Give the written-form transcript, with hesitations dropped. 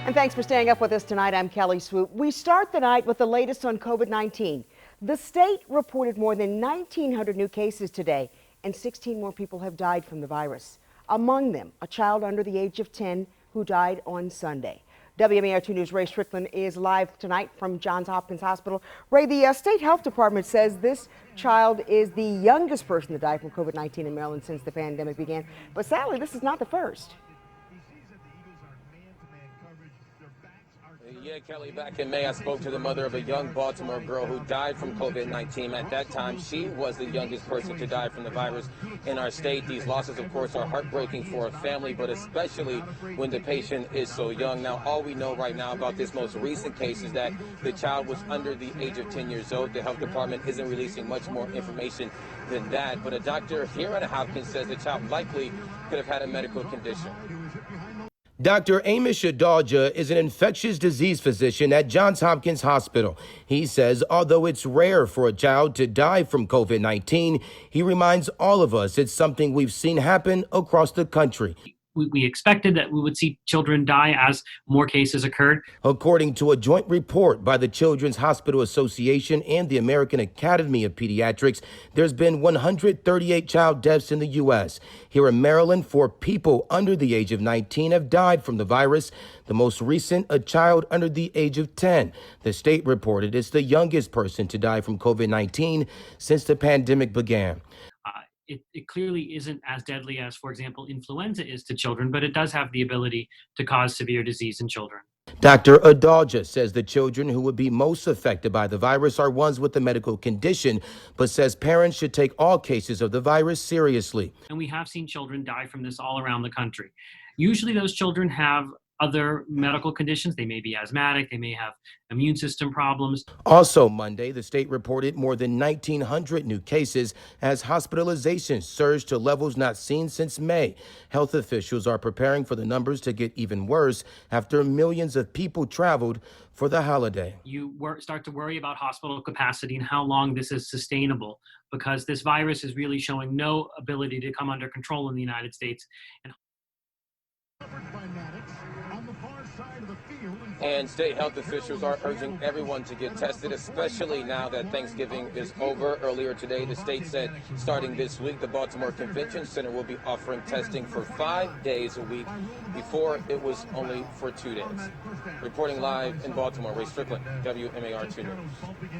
And thanks for staying up with us tonight. I'm Kelly Swoop. We start the night with the latest on COVID-19. The state reported more than 1,900 new cases today, and 16 more people have died from the virus. Among them, a child under the age of 10 who died on Sunday. WMAR2 News' Ray Strickland is live tonight from Johns Hopkins Hospital. Ray, the state health department says this child is the youngest person to die from COVID-19 in Maryland since the pandemic began. But sadly, this is not the first. Yeah, Kelly, back in May, I spoke to the mother of a young Baltimore girl who died from COVID-19. At that time, she was the youngest person to die from the virus in our state. These losses, of course, are heartbreaking for a family, but especially when the patient is so young. Now, all we know right now about this most recent case is that the child was under the age of 10 years old. The health department isn't releasing much more information than that, but a doctor here at Hopkins says the child likely could have had a medical condition. Dr. Amish Adalja is an infectious disease physician at Johns Hopkins Hospital. He says although it's rare for a child to die from COVID-19, he reminds all of us it's something we've seen happen across the country. We expected that we would see children die as more cases occurred. According to a joint report by the Children's Hospital Association and the American Academy of Pediatrics, there's been 138 child deaths in the U.S. Here in Maryland, 4 people under the age of 19 have died from the virus. The most recent, a child under the age of 10. The state reported it's the youngest person to die from COVID-19 since the pandemic began. It clearly isn't as deadly as, for example, influenza is to children, but it does have the ability to cause severe disease in children. Dr. Adalja says the children who would be most affected by the virus are ones with a medical condition, but says parents should take all cases of the virus seriously. And we have seen children die from this all around the country. Usually those children have other medical conditions. They may be asthmatic, they may have immune system problems. Also Monday, the state reported more than 1,900 new cases as hospitalizations surged to levels not seen since May. Health officials are preparing for the numbers to get even worse after millions of people traveled for the holiday. You start to worry about hospital capacity and how long this is sustainable, because this virus is really showing no ability to come under control in the United States. And state health officials are urging everyone to get tested, especially now that Thanksgiving is over. Earlier today, the state said starting this week, the Baltimore Convention Center will be offering testing for 5 days a week. Before, it was only for 2 days. Reporting live in Baltimore, Ray Strickland, WMAR2 News.